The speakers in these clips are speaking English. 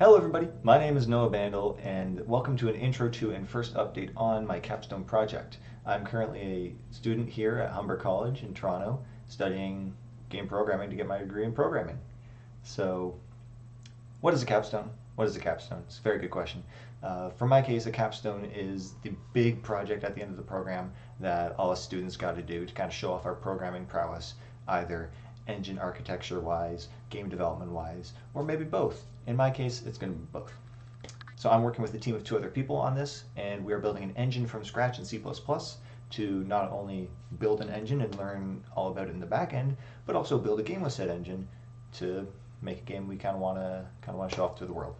Hello everybody, my name is Noah Bandl and welcome to an intro to and first update on my Capstone project. I'm currently a student here at Humber College in Toronto studying game programming to get my degree in programming. So what is a capstone? What is a capstone? It's a very good question. For my case, a capstone is the big project at the end of the program that all us students got to do to kind of show off our programming prowess, either engine architecture wise, game development wise, or maybe both. In my case, it's going to be both. So I'm working with a team of two other people on this, and we are building an engine from scratch in C++ to not only build an engine and learn all about it in the back end, but also build a game with said engine to make a game we kind of want to show off to the world.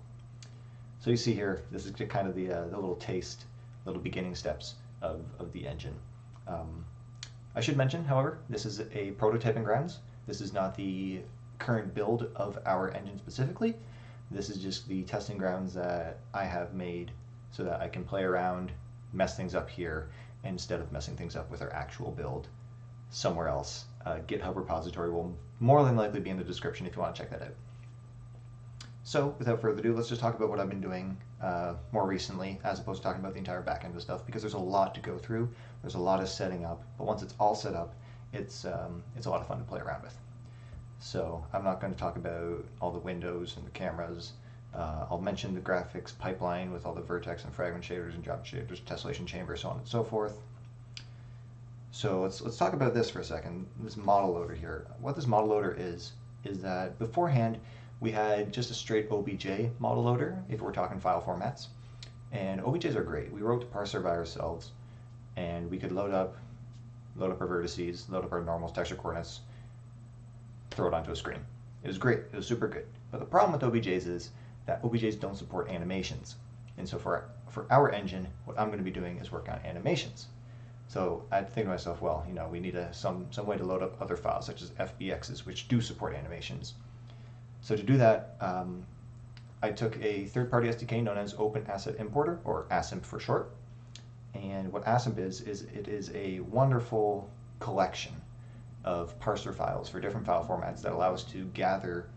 So you see here, this is kind of the little taste, little beginning steps of the engine. I should mention, however, this is a prototyping grounds. This is not the current build of our engine specifically. This is just the testing grounds that I have made so that I can play around, mess things up here, instead of messing things up with our actual build somewhere else. GitHub repository will more than likely be in the description if you want to check that out. So without further ado, let's just talk about what I've been doing more recently, as opposed to talking about the entire back end of stuff, because there's a lot to go through. There's a lot of setting up, but once it's all set up, it's a lot of fun to play around with. So I'm not going to talk about all the windows and the cameras. I'll mention the graphics pipeline with all the vertex and fragment shaders and job shaders, tessellation chambers, so on and so forth. So let's talk about this for a second. This model loader here. What this model loader is that beforehand we had just a straight OBJ model loader if we're talking file formats. And OBJs are great. We wrote the parser by ourselves, and we could load up our vertices, load up our normal texture coordinates, throw it onto a screen. It was great. It was super good. But the problem with OBJs is that OBJs don't support animations. And so for our engine, what I'm going to be doing is work on animations. So I had to think to myself, well, we need some way to load up other files, such as FBXs, which do support animations. So to do that, I took a third-party SDK known as Open Asset Importer, or ASIMP for short. And what ASIMP is it is a wonderful collection of parser files for different file formats that allow us to gather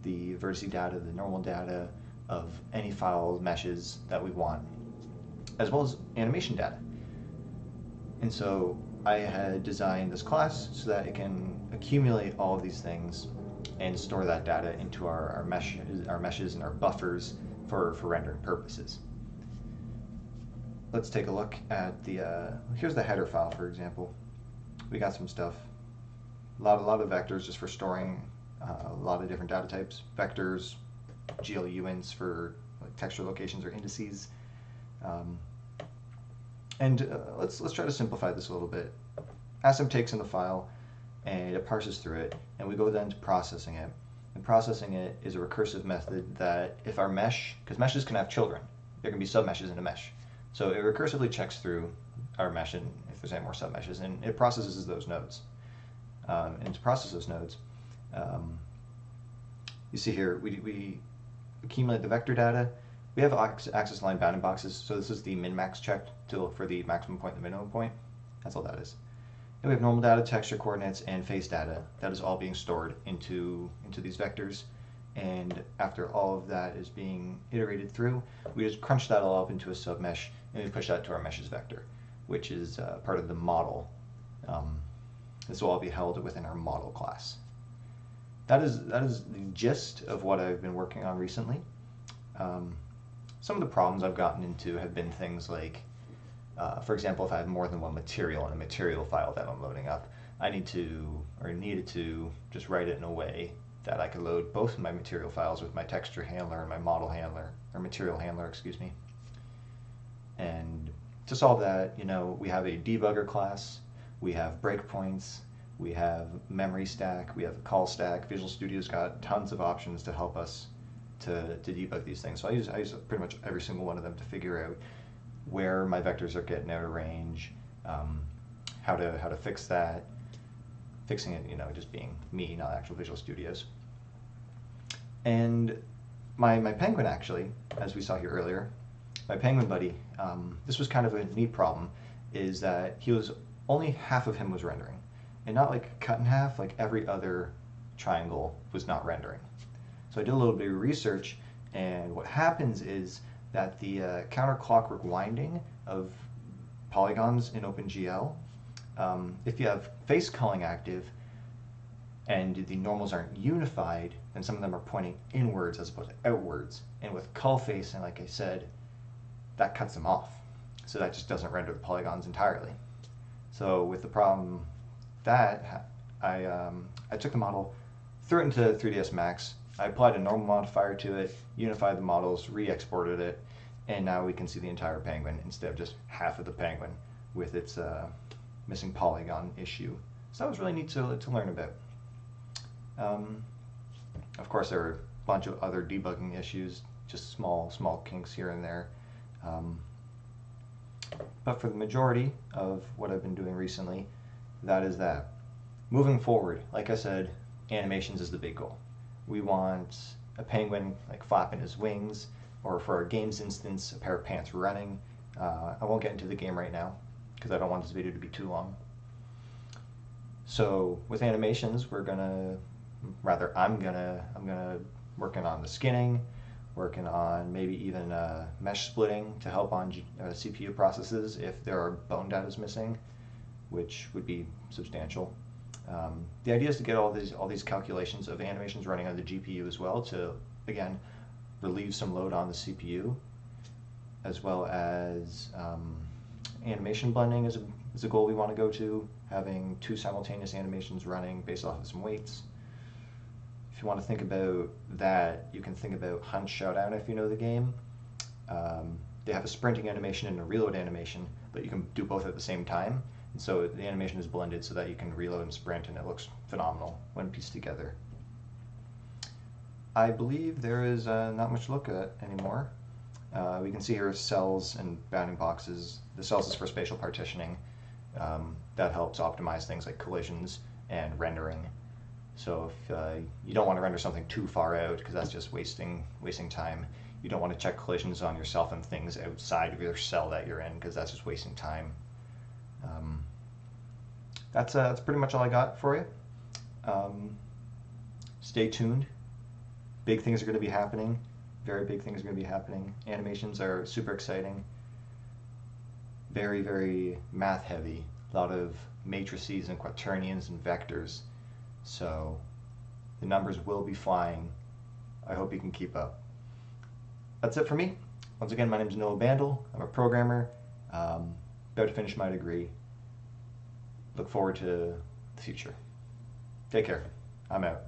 the vertice data, the normal data of any file meshes that we want, as well as animation data. And so I had designed this class so that it can accumulate all of these things and store that data into our meshes and our buffers for rendering purposes. Let's take a look at here's the header file, for example. We got some stuff. A lot of vectors just for storing a lot of different data types. Vectors, GLUINTs for like texture locations or indices. Let's try to simplify this a little bit. ASIMP takes in the file and it parses through it, and we go then to processing it. And processing it is a recursive method that if our mesh, because meshes can have children, there can be submeshes in a mesh. So it recursively checks through our mesh and if there's any more submeshes, and it processes those nodes. And to process those nodes, you see here, we accumulate the vector data. We have access line bounding boxes, so this is the min-max check to look for the maximum point and the minimum point. That's all that is. Then we have normal data, texture coordinates, and face data. That is all being stored into these vectors. And after all of that is being iterated through, we just crunch that all up into a submesh, and we push that to our meshes vector, which is part of the model. This will all be held within our model class. That is the gist of what I've been working on recently. Some of the problems I've gotten into have been things like, for example, if I have more than one material in a material file that I'm loading up, I needed to just write it in a way that I could load both of my material files with my texture handler and my model handler, or material handler, excuse me. And to solve that, we have a debugger class, we have breakpoints, we have memory stack, we have a call stack. Visual Studio's got tons of options to help us to debug these things. So I use pretty much every single one of them to figure out where my vectors are getting out of range, how to fix that. Fixing it, just being me, not actual Visual Studios. And my penguin, actually, as we saw here earlier, my penguin buddy, this was kind of a neat problem, is that only half of him was rendering. And not like cut in half, like every other triangle was not rendering. So I did a little bit of research, And what happens is that the counterclockwise winding of polygons in OpenGL, if you have face culling active and the normals aren't unified, then some of them are pointing inwards as opposed to outwards. And with cull facing, like I said, that cuts them off. So that just doesn't render the polygons entirely. So with the problem that, I took the model, threw it into 3ds Max, I applied a normal modifier to it, unified the models, re-exported it, and now we can see the entire penguin instead of just half of the penguin with its missing polygon issue. So that was really neat to learn about. Of course, there were a bunch of other debugging issues, just small kinks here and there. But for the majority of what I've been doing recently, that is that. Moving forward, like I said, animations is the big goal. We want a penguin like flapping his wings, or for our games instance, a pair of pants running. I won't get into the game right now because I don't want this video to be too long. So with animations, I'm gonna working on the skinning, working on maybe even mesh splitting to help on CPU processes if there are bone data missing, which would be substantial. The idea is to get all these calculations of animations running on the GPU as well to, again, relieve some load on the CPU, as well as animation blending is a goal we want to go to, having 2 simultaneous animations running based off of some weights. If you want to think about that, you can think about Hunt Showdown if you know the game. They have a sprinting animation and a reload animation, but you can do both at the same time. And so the animation is blended so that you can reload and sprint, and it looks phenomenal when pieced together. I believe there is not much to look at anymore. We can see here cells and bounding boxes. The cells is for spatial partitioning. That helps optimize things like collisions and rendering. So if you don't want to render something too far out, because that's just wasting time. You don't want to check collisions on yourself and things outside of your cell that you're in, because that's just wasting time. That's pretty much all I got for you. Stay tuned. Big things are going to be happening. Very big things are going to be happening. Animations are super exciting. Very, very math heavy. A lot of matrices and quaternions and vectors. So the numbers will be flying. I hope you can keep up. That's it for me. Once again, my name is Noah Bandl. I'm a programmer. About to finish my degree. Look forward to the future. Take care. I'm out.